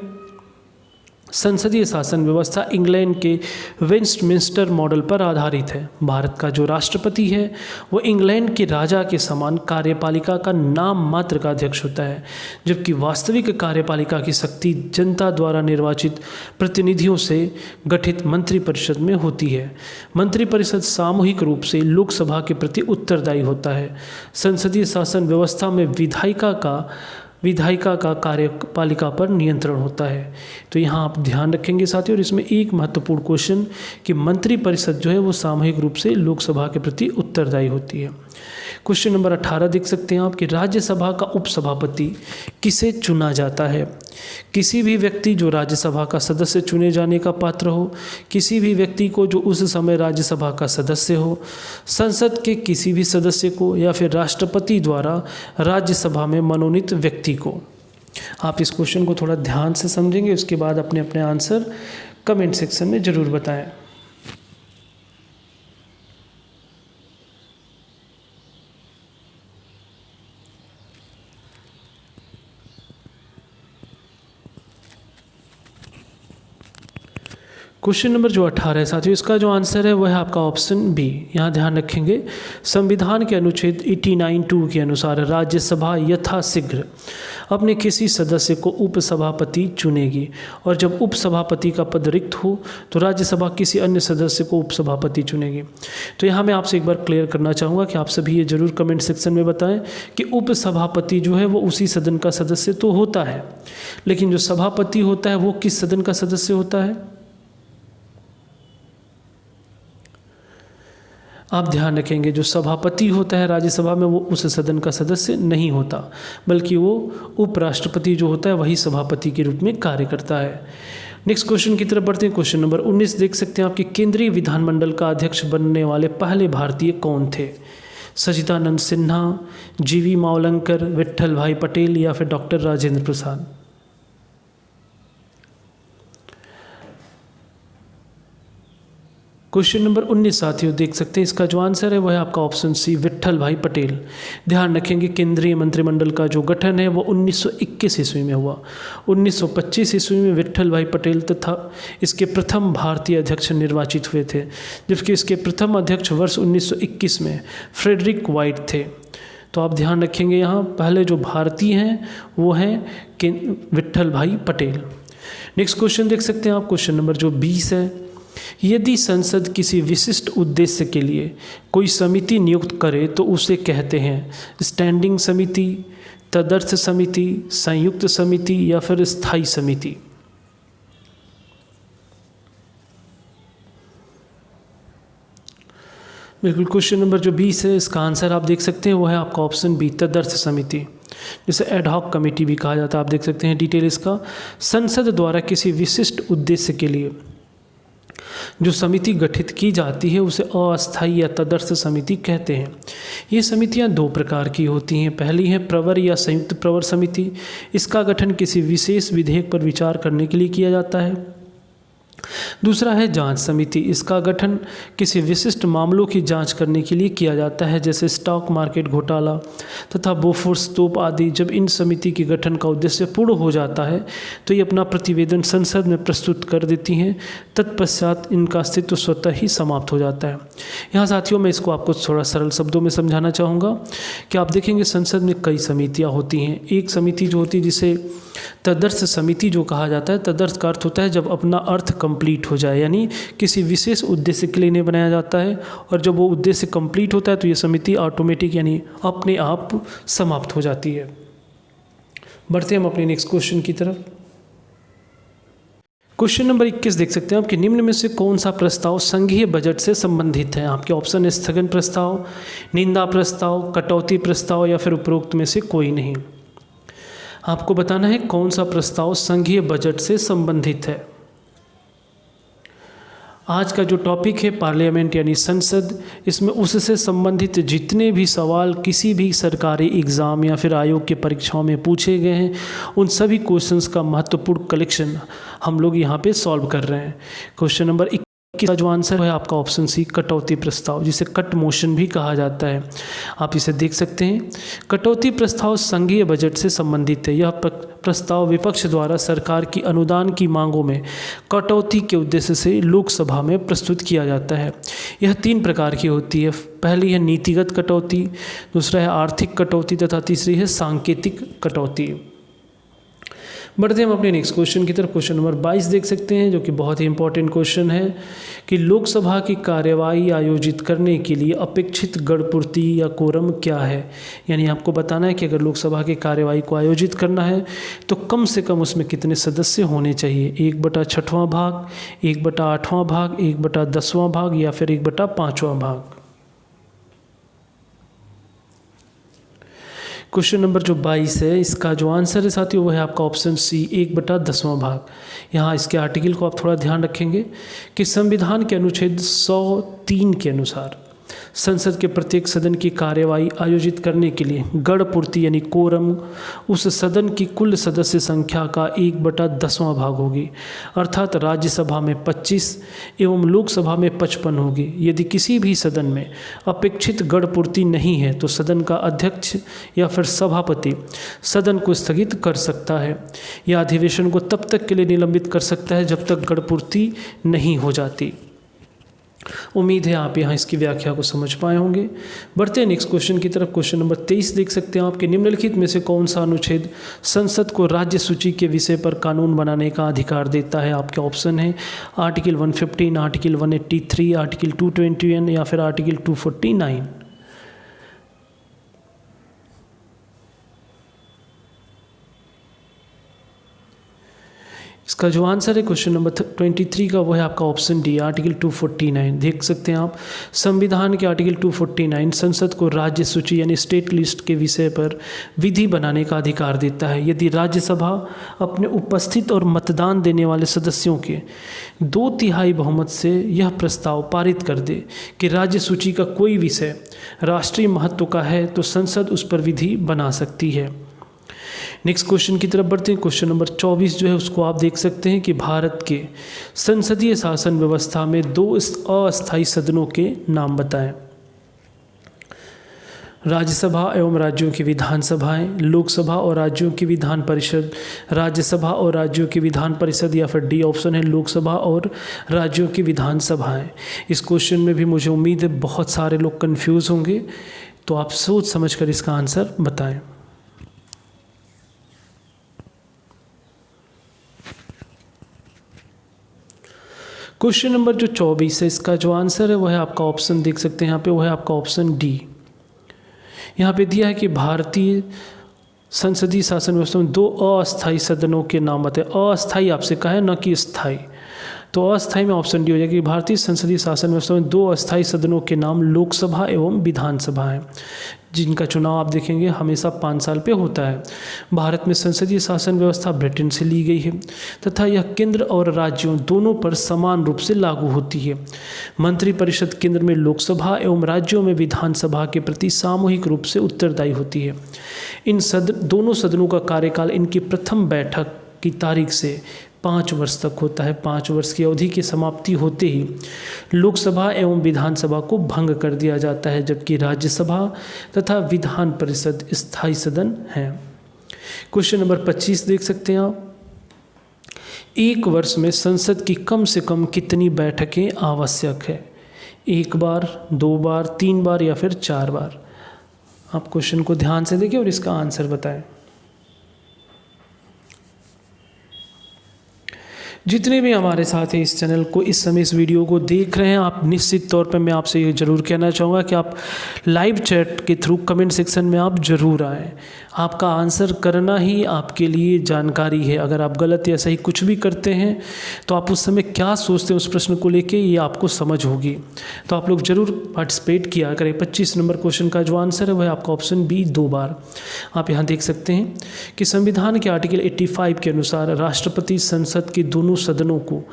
संसदीय शासन व्यवस्था इंग्लैंड के वेस्टमिंस्टर मॉडल पर आधारित है। भारत का जो राष्ट्रपति है वो इंग्लैंड के राजा के समान कार्यपालिका का नाम मात्र का अध्यक्ष होता है, जबकि वास्तविक कार्यपालिका की शक्ति जनता द्वारा निर्वाचित प्रतिनिधियों से गठित मंत्रिपरिषद में होती है। मंत्रिपरिषद सामूहिक रूप से लोकसभा के प्रति उत्तरदायी होता है। संसदीय शासन व्यवस्था में विधायिका का कार्यपालिका पर नियंत्रण होता है। तो यहाँ आप ध्यान रखेंगे साथियों, और इसमें एक महत्वपूर्ण क्वेश्चन कि मंत्रिपरिषद जो है वो सामूहिक रूप से लोकसभा के प्रति उत्तरदायी होती है। क्वेश्चन नंबर 18 देख सकते हैं आप, कि राज्यसभा का उपसभापति किसे चुना जाता है। किसी भी व्यक्ति जो राज्यसभा का सदस्य चुने जाने का पात्र हो, किसी भी व्यक्ति को जो उस समय राज्यसभा का सदस्य हो, संसद के किसी भी सदस्य को, या फिर राष्ट्रपति द्वारा राज्यसभा में मनोनीत व्यक्ति को। आप इस क्वेश्चन को थोड़ा ध्यान से समझेंगे, उसके बाद अपने अपने आंसर कमेंट सेक्शन में ज़रूर बताएं। क्वेश्चन नंबर जो 18 है साथियों, इसका जो आंसर है वह है आपका ऑप्शन बी। यहाँ ध्यान रखेंगे, संविधान के अनुच्छेद 89(2) के अनुसार राज्यसभा यथाशीघ्र अपने किसी सदस्य को उपसभापति चुनेगी, और जब उपसभापति का पद रिक्त हो तो राज्यसभा किसी अन्य सदस्य को उपसभापति चुनेगी। तो यहाँ मैं आपसे एक बार क्लियर करना चाहूँगा कि आप सभी ये जरूर कमेंट सेक्शन में बताएं कि उपसभापति जो है वो उसी सदन का सदस्य तो होता है, लेकिन जो सभापति होता है वो किस सदन का सदस्य होता है। आप ध्यान रखेंगे, जो सभापति होता है राज्यसभा में वो उस सदन का सदस्य नहीं होता, बल्कि वो उपराष्ट्रपति जो होता है वही सभापति के रूप में कार्य करता है। नेक्स्ट क्वेश्चन की तरफ बढ़ते हैं। क्वेश्चन नंबर 19 देख सकते हैं आपके, केंद्रीय विधानमंडल का अध्यक्ष बनने वाले पहले भारतीय कौन थे। सच्चिदानंद सिन्हा, जीवी मावलंकर, विट्ठल भाई पटेल या फिर doctor Rajendra Prasad. Question number 19 साथियों देख सकते हैं, इसका जो आंसर है वह है आपका ऑप्शन सी, विट्ठल भाई पटेल। ध्यान रखेंगे केंद्रीय मंत्रिमंडल का जो गठन है वो 1921 ईस्वी में हुआ। 1925 ईस्वी में विट्ठल भाई पटेल तथा इसके प्रथम भारतीय अध्यक्ष निर्वाचित हुए थे, जबकि इसके प्रथम अध्यक्ष वर्ष 1921 में फ्रेडरिक वाइट थे। तो आप ध्यान रखेंगे यहाँ पहले जो भारतीय हैं वो हैं विट्ठल भाई पटेल। नेक्स्ट क्वेश्चन देख सकते हैं आप, क्वेश्चन नंबर जो 20 है, यदि संसद किसी विशिष्ट उद्देश्य के लिए कोई समिति नियुक्त करे तो उसे कहते हैं स्टैंडिंग समिति, तदर्थ समिति, संयुक्त समिति या फिर स्थायी समिति। बिल्कुल, क्वेश्चन नंबर जो 20 है इसका आंसर आप देख सकते हैं वो है आपका ऑप्शन बी, तदर्थ समिति, जिसे एडहॉक कमेटी भी कहा जाता है। आप देख सकते हैं डिटेल इसका। संसद द्वारा किसी विशिष्ट उद्देश्य के लिए जो समिति गठित की जाती है उसे अस्थायी या तदर्थ समिति कहते हैं। ये समितियां दो प्रकार की होती हैं। पहली है प्रवर या संयुक्त प्रवर समिति। इसका गठन किसी विशेष विधेयक पर विचार करने के लिए किया जाता है। दूसरा है जांच समिति। इसका गठन किसी विशिष्ट मामलों की जांच करने के लिए किया जाता है, जैसे स्टॉक मार्केट घोटाला तथा बोफोर्स तोप आदि। जब इन समिति के गठन का उद्देश्य पूर्ण हो जाता है तो ये अपना प्रतिवेदन संसद में प्रस्तुत कर देती हैं। तत्पश्चात इनका अस्तित्व स्वतः ही समाप्त हो जाता है। यहाँ साथियों मैं इसको आपको थोड़ा सरल शब्दों में समझाना चाहूँगा कि आप देखेंगे संसद में कई समितियाँ होती हैं। एक समिति जो होती है जिसे तदर्थ समिति जो कहा जाता है, तदर्थ का अर्थ होता है जब अपना अर्थ कंप्लीट हो जाए, यानी किसी विशेष उद्देश्य के लिए इन्हें बनाया जाता है, और जब वो उद्देश्य कंप्लीट होता है तो ये समिति ऑटोमेटिक यानी अपने आप समाप्त हो जाती है। बढ़ते हैं हम अपने नेक्स्ट क्वेश्चन की तरफ। क्वेश्चन नंबर 21 देख सकते हैं आप कि निम्न में से कौन सा प्रस्ताव संघीय बजट से संबंधित है। आपके ऑप्शन है स्थगन प्रस्ताव, निंदा प्रस्ताव, कटौती प्रस्ताव या फिर उपरोक्त में से कोई नहीं। आपको बताना है कौन सा प्रस्ताव संघीय बजट से संबंधित है। आज का जो टॉपिक है पार्लियामेंट यानी संसद, इसमें उससे संबंधित जितने भी सवाल किसी भी सरकारी एग्ज़ाम या फिर आयोग की परीक्षाओं में पूछे गए हैं उन सभी क्वेश्चंस का महत्वपूर्ण कलेक्शन हम लोग यहाँ पे सॉल्व कर रहे हैं। क्वेश्चन नंबर 21 का जो आंसर है आपका ऑप्शन सी, कटौती प्रस्ताव, जिसे कट मोशन भी कहा जाता है। आप इसे देख सकते हैं। कटौती प्रस्ताव संघीय बजट से संबंधित है। यह प्रस्ताव विपक्ष द्वारा सरकार की अनुदान की मांगों में कटौती के उद्देश्य से लोकसभा में प्रस्तुत किया जाता है। यह 3 प्रकार की होती है। पहली है नीतिगत कटौती, दूसरा है आर्थिक कटौती तथा तीसरी है सांकेतिक कटौती। बढ़ते हैं हम अपने नेक्स्ट क्वेश्चन की तरफ। क्वेश्चन नंबर 22 देख सकते हैं जो कि बहुत ही इंपॉर्टेंट क्वेश्चन है कि लोकसभा की कार्यवाही आयोजित करने के लिए अपेक्षित गणपूर्ति या कोरम क्या है। यानी आपको बताना है कि अगर लोकसभा की कार्यवाही को आयोजित करना है तो कम से कम उसमें कितने सदस्य होने चाहिए। 1/6वां भाग, 1/8वां भाग, 1/10वां भाग या फिर 1/5वां भाग। क्वेश्चन नंबर जो 22 है इसका जो आंसर है साथियों वह है आपका ऑप्शन सी, 1/10वां भाग। यहाँ इसके आर्टिकल को आप थोड़ा ध्यान रखेंगे कि संविधान के अनुच्छेद 103 के अनुसार संसद के प्रत्येक सदन की कार्यवाही आयोजित करने के लिए गणपूर्ति यानी कोरम उस सदन की कुल सदस्य संख्या का 1/10वां भाग होगी, अर्थात राज्यसभा में 25 एवं लोकसभा में 55 होगी। यदि किसी भी सदन में अपेक्षित गणपूर्ति नहीं है तो सदन का अध्यक्ष या फिर सभापति सदन को स्थगित कर सकता है या अधिवेशन को तब तक के लिए निलंबित कर सकता है जब तक गणपूर्ति नहीं हो जाती। उम्मीद है आप यहाँ इसकी व्याख्या को समझ पाए होंगे। बढ़ते हैं नेक्स्ट क्वेश्चन की तरफ। क्वेश्चन नंबर 23 देख सकते हैं आपके निम्नलिखित में से कौन सा अनुच्छेद संसद को राज्य सूची के विषय पर कानून बनाने का अधिकार देता है। आपके ऑप्शन है आर्टिकल 115, आर्टिकल 183, आर्टिकल 221 या फिर आर्टिकल 249। इसका जो आंसर है क्वेश्चन नंबर 23 का वो है आपका ऑप्शन डी, आर्टिकल 249। देख सकते हैं आप संविधान के आर्टिकल 249 संसद को राज्य सूची यानी स्टेट लिस्ट के विषय पर विधि बनाने का अधिकार देता है यदि राज्यसभा अपने उपस्थित और मतदान देने वाले सदस्यों के 2/3 बहुमत से यह प्रस्ताव पारित कर दे कि राज्य सूची का कोई विषय राष्ट्रीय महत्व का है तो संसद उस पर विधि बना सकती है। नेक्स्ट क्वेश्चन की तरफ बढ़ते हैं। क्वेश्चन नंबर 24 जो है उसको आप देख सकते हैं कि भारत के संसदीय शासन व्यवस्था में 2 अस्थायी सदनों के नाम बताएं। राज्यसभा एवं राज्यों की विधानसभाएं, लोकसभा और राज्यों की विधान परिषद, राज्यसभा और राज्यों की विधान परिषद, या फिर डी ऑप्शन है लोकसभा और राज्यों की विधानसभाएं। इस क्वेश्चन में भी मुझे उम्मीद है बहुत सारे लोग कंफ्यूज होंगे, तो आप सोच समझकर इसका आंसर बताएं। क्वेश्चन नंबर जो 24 है इसका जो आंसर है वह है आपका ऑप्शन देख सकते हैं यहाँ पे, वह है आपका ऑप्शन डी। यहाँ पे दिया है कि भारतीय संसदीय शासन व्यवस्था में 2 अस्थायी सदनों के नाम बताए। अस्थायी आपसे कहा है, न कि स्थायी, तो अस्थायी में ऑप्शन डी हो जाएगा कि भारतीय संसदीय शासन व्यवस्था में 2 अस्थायी सदनों के नाम लोकसभा एवं विधानसभा हैं, जिनका चुनाव आप देखेंगे हमेशा 5 साल पे होता है। भारत में संसदीय शासन व्यवस्था ब्रिटेन से ली गई है तथा यह केंद्र और राज्यों दोनों पर समान रूप से लागू होती है। मंत्रिपरिषद केंद्र में लोकसभा एवं राज्यों में विधानसभा के प्रति सामूहिक रूप से उत्तरदायी होती है। इन दोनों सदनों का कार्यकाल इनकी प्रथम बैठक की तारीख से 5 वर्ष तक होता है। 5 वर्ष की अवधि की समाप्ति होते ही लोकसभा एवं विधानसभा को भंग कर दिया जाता है, जबकि राज्यसभा तथा विधान परिषद स्थायी सदन हैं। क्वेश्चन नंबर 25 देख सकते हैं आप। एक वर्ष में संसद की कम से कम कितनी बैठकें आवश्यक है? 1 बार, 2 बार, 3 बार या फिर 4 बार? आप क्वेश्चन को ध्यान से देखिए और इसका आंसर बताएं। जितने भी हमारे साथ हैं इस चैनल को इस समय इस वीडियो को देख रहे हैं, आप निश्चित तौर पे मैं आपसे ये ज़रूर कहना चाहूँगा कि आप लाइव चैट के थ्रू कमेंट सेक्शन में आप ज़रूर आएँ। आपका आंसर करना ही आपके लिए जानकारी है। अगर आप गलत या सही कुछ भी करते हैं तो आप उस समय क्या सोचते हैं उस प्रश्न को लेके ये आपको समझ होगी, तो आप लोग ज़रूर पार्टिसिपेट किया करें। 25 नंबर क्वेश्चन का जो आंसर है वह आपका ऑप्शन बी 2 बार। आप यहाँ देख सकते हैं कि संविधान के आर्टिकल 85 के अनुसार राष्ट्रपति संसद के दोनों सदनों को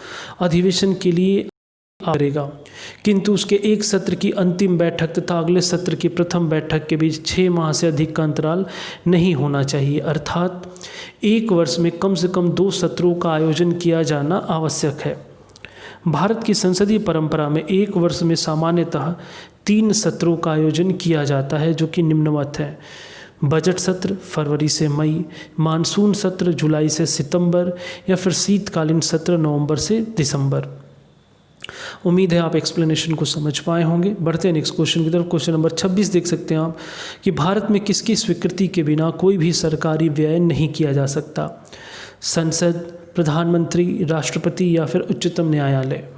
अधिवेशन के लिए करेगा, किंतु उसके एक सत्र की अंतिम बैठक तथा अगले सत्र की प्रथम बैठक के बीच 6 माह से अधिक का अंतराल नहीं होना चाहिए। अर्थात एक वर्ष में कम से कम 2 सत्रों का आयोजन किया जाना आवश्यक है। भारत की संसदीय परंपरा में एक वर्ष में सामान्यतः 3 सत्रों का आयोजन किया जाता है, जो कि निम्नवत है। बजट सत्र फरवरी से मई, मानसून सत्र जुलाई से सितंबर, या फिर शीतकालीन सत्र नवंबर से दिसंबर। उम्मीद है आप एक्सप्लेनेशन को समझ पाए होंगे। बढ़ते हैं नेक्स्ट क्वेश्चन की तरफ। क्वेश्चन नंबर 26 देख सकते हैं आप कि भारत में किसकी स्वीकृति के बिना कोई भी सरकारी व्यय नहीं किया जा सकता? संसद, प्रधानमंत्री, राष्ट्रपति या फिर उच्चतम न्यायालय?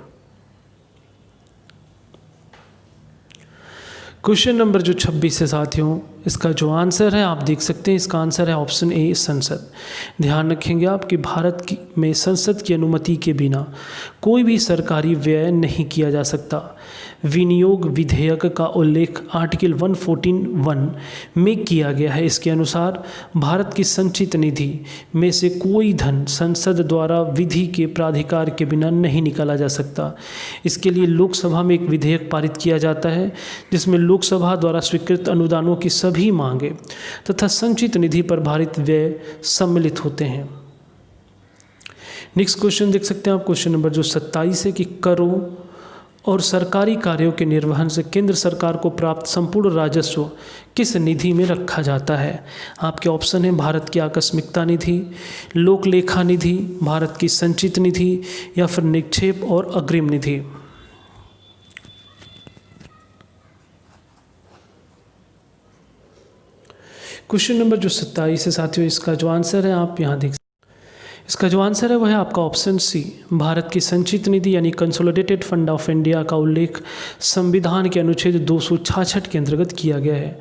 क्वेश्चन नंबर जो 26 है साथियों, इसका जो आंसर है आप देख सकते हैं, इसका आंसर है ऑप्शन ए संसद। ध्यान रखेंगे आप कि भारत में संसद की अनुमति के बिना कोई भी सरकारी व्यय नहीं किया जा सकता। विनियोग विधेयक का उल्लेख आर्टिकल 114(1) में किया गया है। इसके अनुसार भारत की संचित निधि में से कोई धन संसद द्वारा विधि के प्राधिकार के बिना नहीं निकाला जा सकता। इसके लिए लोकसभा में एक विधेयक पारित किया जाता है, जिसमें लोकसभा द्वारा स्वीकृत अनुदानों की सभी मांगे तथा संचित निधि पर भारित व्यय सम्मिलित होते हैं। नेक्स्ट क्वेश्चन देख सकते हैं आप। क्वेश्चन नंबर जो 27 है कि करों और सरकारी कार्यों के निर्वहन से केंद्र सरकार को प्राप्त संपूर्ण राजस्व किस निधि में रखा जाता है? आपके ऑप्शन है भारत की आकस्मिकता निधि, लोक लेखा निधि, भारत की संचित निधि या फिर निक्षेप और अग्रिम निधि। क्वेश्चन नंबर जो 27 है साथियों, इसका जो आंसर है आप यहाँ देख, इसका जो आंसर है वह है आपका ऑप्शन सी, भारत की संचित निधि यानी कंसोलिडेटेड फंड ऑफ इंडिया का उल्लेख संविधान के अनुच्छेद 266 के अंतर्गत किया गया है।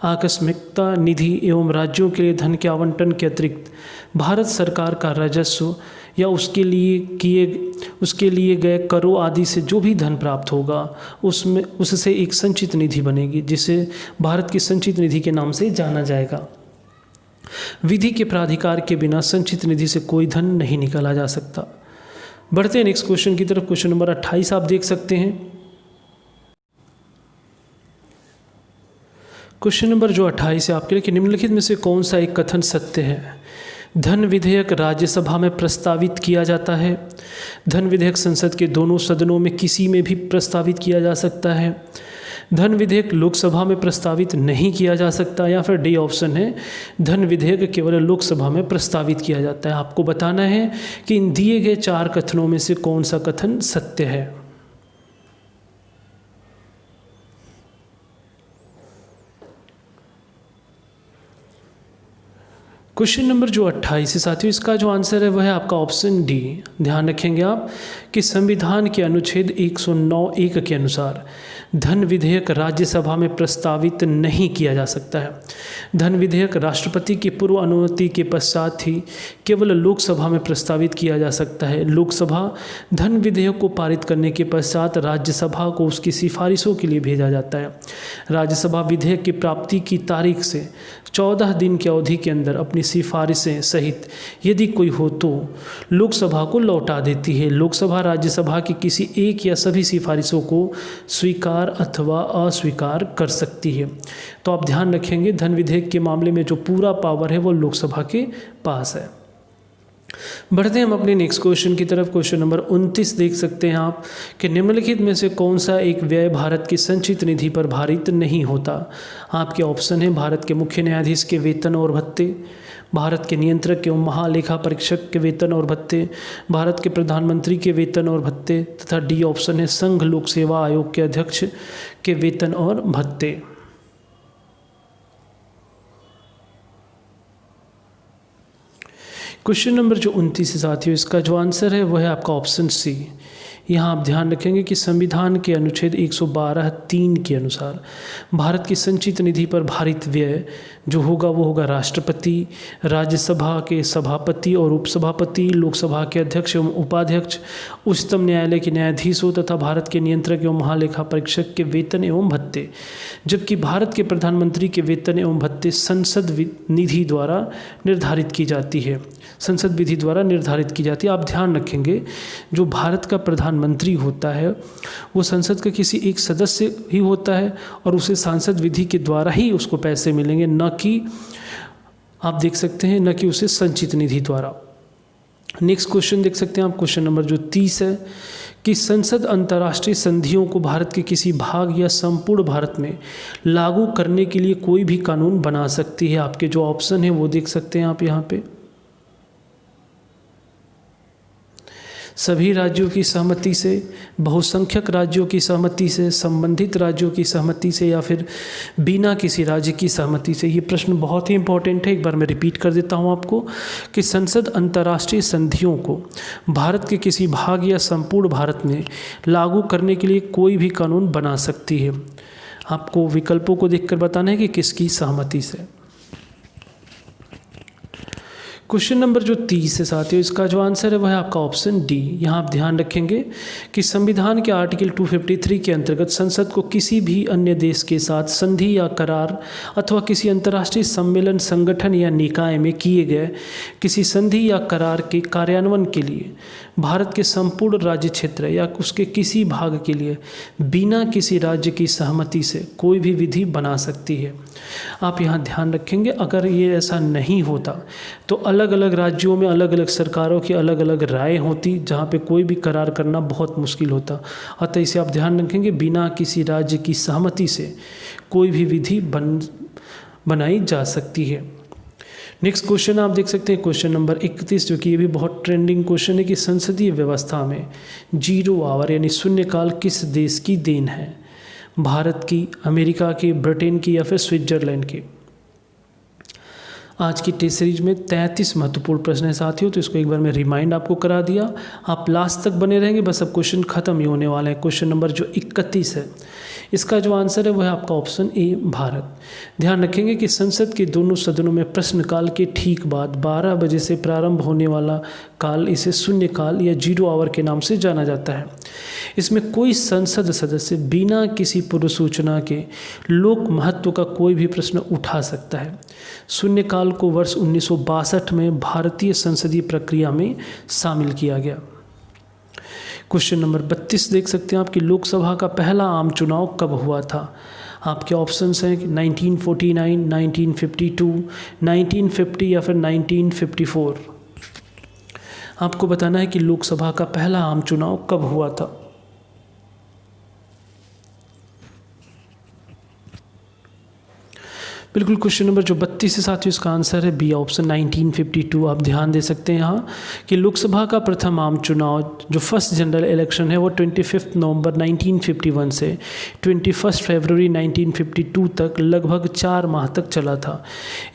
आकस्मिकता निधि एवं राज्यों के लिए धन के आवंटन के अतिरिक्त भारत सरकार का राजस्व या उसके लिए गए करों आदि से जो भी धन प्राप्त होगा उससे एक संचित निधि बनेगी, जिसे भारत की संचित निधि के नाम से जाना जाएगा। विधि के प्राधिकार के बिना संचित निधि से कोई धन नहीं निकाला जा सकता। बढ़ते हैं नेक्स्ट क्वेश्चन की तरफ। क्वेश्चन नंबर 28 आप देख सकते हैं। क्वेश्चन नंबर जो 28 है आपके लिए कि निम्नलिखित में से कौन सा एक कथन सत्य है? धन विधेयक राज्यसभा में प्रस्तावित किया जाता है। धन विधेयक संसद के दोनों सदनों में किसी में भी प्रस्तावित किया जा सकता है। धन विधेयक लोकसभा में प्रस्तावित नहीं किया जा सकता, या फिर डी ऑप्शन है, धन विधेयक केवल लोकसभा में प्रस्तावित किया जाता है। आपको बताना है कि इन दिए गए 4 कथनों में से कौन सा कथन सत्य है। क्वेश्चन नंबर जो 28 है साथियों, इसका जो आंसर है वह है आपका ऑप्शन डी। ध्यान रखेंगे आप कि संविधान के अनुच्छेद 109(1) के अनुसार धन विधेयक राज्यसभा में प्रस्तावित नहीं किया जा सकता है। धन विधेयक राष्ट्रपति की पूर्व अनुमति के पश्चात ही केवल लोकसभा में प्रस्तावित किया जा सकता है। लोकसभा धन विधेयक को पारित करने के पश्चात राज्यसभा को उसकी सिफारिशों के लिए भेजा जाता है। राज्यसभा विधेयक की प्राप्ति की तारीख से 14 दिन की अवधि के अंदर अपनी सिफारिशें सहित यदि कोई हो तो लोकसभा को लौटा देती है। लोकसभा राज्यसभा की किसी एक या सभी सिफारिशों को स्वीकार अथवा अस्वीकार कर सकती है। तो आप ध्यान रखेंगे, धन विधेयक के मामले में जो पूरा पावर है वो लोकसभा के पास है। बढ़ते हैं हम अपने नेक्स्ट क्वेश्चन की तरफ। क्वेश्चन नंबर 29 देख सकते हैं आप कि निम्नलिखित में से कौन सा एक व्यय भारत की संचित निधि पर भारित नहीं होता। आपके ऑप्शन है भारत के मुख्य न्यायाधीश के वेतन और भत्ते, भारत के नियंत्रक एवं महालेखा परीक्षक के वेतन और भत्ते, भारत के प्रधानमंत्री के वेतन और भत्ते, तथा डी ऑप्शन है संघ लोक सेवा आयोग के अध्यक्ष के वेतन और भत्ते। क्वेश्चन नंबर जो 29 है साथियों, इसका जो आंसर है वह है आपका ऑप्शन सी। यहाँ आप ध्यान रखेंगे कि संविधान के अनुच्छेद 112(3) के अनुसार भारत की संचित निधि पर भारित व्यय जो होगा वो होगा राष्ट्रपति, राज्यसभा के सभापति और उपसभापति, लोकसभा के अध्यक्ष एवं उपाध्यक्ष, उच्चतम न्यायालय के न्यायाधीशों तथा भारत के नियंत्रक एवं महालेखा परीक्षक के वेतन एवं भत्ते। जबकि भारत के प्रधानमंत्री के वेतन एवं भत्ते संसद निधि द्वारा निर्धारित की जाती है, संसद विधि द्वारा निर्धारित की जाती है। आप ध्यान रखेंगे जो भारत का प्रधानमंत्री होता है वो संसद का किसी एक सदस्य ही होता है और उसे सांसद विधि के द्वारा ही उसको पैसे मिलेंगे, न कि आप देख सकते हैं न कि उसे संचित निधि द्वारा। नेक्स्ट क्वेश्चन देख सकते हैं आप, क्वेश्चन नंबर जो 30 है कि संसद अंतर्राष्ट्रीय संधियों को भारत के किसी भाग या संपूर्ण भारत में लागू करने के लिए कोई भी कानून बना सकती है। आपके जो ऑप्शन है वो देख सकते हैं आप यहाँ पे, सभी राज्यों की सहमति से, बहुसंख्यक राज्यों की सहमति से, संबंधित राज्यों की सहमति से, या फिर बिना किसी राज्य की सहमति से। ये प्रश्न बहुत ही इंपॉर्टेंट है, एक बार मैं रिपीट कर देता हूँ आपको कि संसद अंतर्राष्ट्रीय संधियों को भारत के किसी भाग या संपूर्ण भारत में लागू करने के लिए कोई भी कानून बना सकती है। आपको विकल्पों को देखकर बताना है कि किसकी सहमति से। क्वेश्चन नंबर जो 30 है साथियों, इसका जो आंसर है वह है आपका ऑप्शन डी। यहाँ आप ध्यान रखेंगे कि संविधान के आर्टिकल 253 के अंतर्गत संसद को किसी भी अन्य देश के साथ संधि या करार अथवा किसी अंतर्राष्ट्रीय सम्मेलन, संगठन या निकाय में किए गए किसी संधि या करार के कार्यान्वयन के लिए भारत के संपूर्ण राज्य क्षेत्र या उसके किसी भाग के लिए बिना किसी राज्य की सहमति से कोई भी विधि बना सकती है। आप यहाँ ध्यान रखेंगे, अगर ये ऐसा नहीं होता तो अलग अलग राज्यों में अलग अलग सरकारों की अलग अलग राय होती, जहाँ पे कोई भी करार करना बहुत मुश्किल होता। अतः इसे आप ध्यान रखेंगे, बिना किसी राज्य की सहमति से कोई भी विधि बनाई जा सकती है। नेक्स्ट क्वेश्चन आप देख सकते हैं, क्वेश्चन नंबर 31, जो कि ये भी बहुत ट्रेंडिंग क्वेश्चन है कि संसदीय व्यवस्था में 0 आवर यानी शून्यकाल किस देश की देन है। भारत की, अमेरिका की, ब्रिटेन की या फिर स्विट्जरलैंड की। आज की टेस्ट सीरीज में 33 महत्वपूर्ण प्रश्न है साथियों, तो इसको एक बार मैं रिमाइंड आपको करा दिया। आप लास्ट तक बने रहेंगे, बस अब क्वेश्चन खत्म ही होने वाला है। क्वेश्चन नंबर जो 31 है, इसका जो आंसर है वह है आपका ऑप्शन ए, भारत। ध्यान रखेंगे कि संसद के दोनों सदनों में प्रश्नकाल के ठीक बाद 12 बजे से प्रारंभ होने वाला काल इसे शून्यकाल या 0 आवर के नाम से जाना जाता है। इसमें कोई संसद सदस्य बिना किसी पूर्व सूचना के लोक महत्व का कोई भी प्रश्न उठा सकता है। शून्यकाल को वर्ष 1962 में भारतीय संसदीय प्रक्रिया में शामिल किया गया। क्वेश्चन नंबर 32 देख सकते हैं आप कि लोकसभा का पहला आम चुनाव कब हुआ था। आपके ऑप्शंस हैं कि 1949, 1952, 1950 या फिर 1954। आपको बताना है कि लोकसभा का पहला आम चुनाव कब हुआ था। बिल्कुल क्वेश्चन नंबर जो 32 है साथियों, इसका आंसर है बी ऑप्शन 1952। आप ध्यान दे सकते हैं यहाँ कि लोकसभा का प्रथम आम चुनाव जो फर्स्ट जनरल इलेक्शन है वो 25 नवंबर 1951 से 21 फरवरी 1952 तक लगभग 4 माह तक चला था।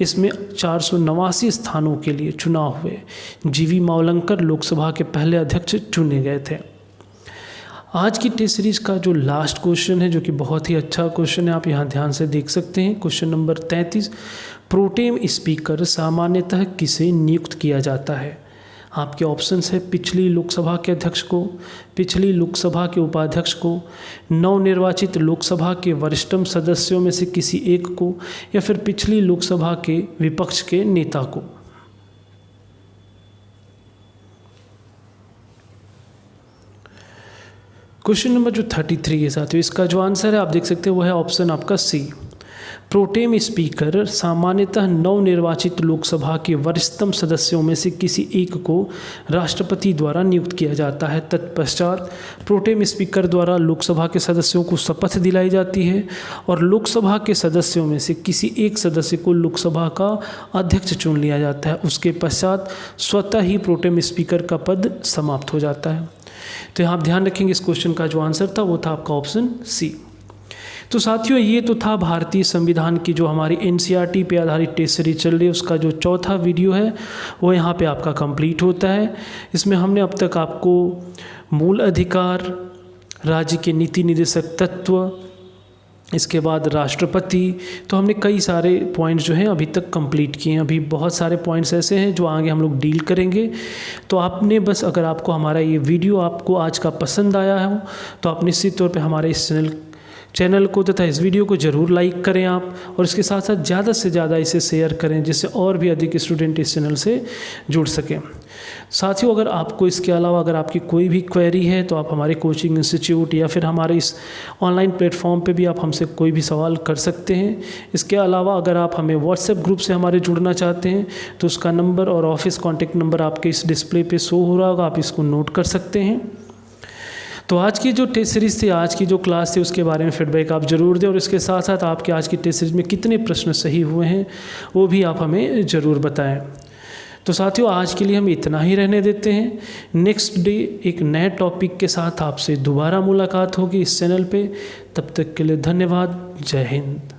इसमें 489 स्थानों के लिए चुनाव हुए। जीवी मावलंकर लोकसभा के पहले अध्यक्ष चुने गए थे। आज की टेस्ट सीरीज़ का जो लास्ट क्वेश्चन है, जो कि बहुत ही अच्छा क्वेश्चन है, आप यहाँ ध्यान से देख सकते हैं। क्वेश्चन नंबर 33, प्रोटेम स्पीकर सामान्यतः किसे नियुक्त किया जाता है। आपके ऑप्शंस है पिछली लोकसभा के अध्यक्ष को, पिछली लोकसभा के उपाध्यक्ष को, नवनिर्वाचित लोकसभा के वरिष्ठतम सदस्यों में से किसी एक को, या फिर पिछली लोकसभा के विपक्ष के नेता को। क्वेश्चन नंबर जो 33 है साथियों, इसका जो आंसर है आप देख सकते हैं वो है ऑप्शन आपका सी। प्रोटेम स्पीकर सामान्यतः नवनिर्वाचित लोकसभा के वरिष्ठतम सदस्यों में से किसी एक को राष्ट्रपति द्वारा नियुक्त किया जाता है। तत्पश्चात प्रोटेम स्पीकर द्वारा लोकसभा के सदस्यों को शपथ दिलाई जाती है और लोकसभा के सदस्यों में से किसी एक सदस्य को लोकसभा का अध्यक्ष चुन लिया जाता है। उसके पश्चात स्वतः ही प्रोटेम स्पीकर का पद समाप्त हो जाता है। तो यहाँ आप ध्यान रखेंगे इस क्वेश्चन का जो आंसर था वो था आपका ऑप्शन सी। तो साथियों ये तो था भारतीय संविधान की जो हमारी एनसीईआरटी पे आधारित टेस्ट सीरीज चल रही है, उसका जो चौथा वीडियो है वो यहाँ पे आपका कंप्लीट होता है। इसमें हमने अब तक आपको मूल अधिकार, राज्य के नीति निर्देशक तत्व, इसके बाद राष्ट्रपति, तो हमने कई सारे पॉइंट्स जो हैं अभी तक कंप्लीट किए हैं। अभी बहुत सारे पॉइंट्स ऐसे हैं जो आगे हम लोग डील करेंगे। तो आपने बस, अगर आपको हमारा ये वीडियो आपको आज का पसंद आया हो तो आप निश्चित तौर पे हमारे इस चैनल को तथा इस वीडियो को ज़रूर लाइक करें आप, और इसके साथ साथ ज़्यादा से ज़्यादा इसे शेयर करें जिससे और भी अधिक स्टूडेंट इस चैनल से जुड़ सकें। साथियों अगर आपको इसके अलावा अगर आपकी कोई भी क्वेरी है तो आप हमारे कोचिंग इंस्टीट्यूट या फिर हमारे इस ऑनलाइन प्लेटफॉर्म पे भी आप हमसे कोई भी सवाल कर सकते हैं। इसके अलावा अगर आप हमें व्हाट्सएप ग्रुप से हमारे जुड़ना चाहते हैं तो उसका नंबर और ऑफिस कॉन्टैक्ट नंबर आपके इस डिस्प्ले पे शो हो रहा होगा, आप इसको नोट कर सकते हैं। तो आज की जो टेस्ट सीरीज़ थी, आज की जो क्लास थी, उसके बारे में फीडबैक आप ज़रूर दें, और इसके साथ साथ आपके आज की टेस्ट सीरीज़ में कितने प्रश्न सही हुए हैं वो भी आप हमें ज़रूर बताएं। तो साथियों आज के लिए हम इतना ही रहने देते हैं। नेक्स्ट डे एक नए टॉपिक के साथ आपसे दोबारा मुलाकात होगी इस चैनल पे। तब तक के लिए धन्यवाद। जय हिंद।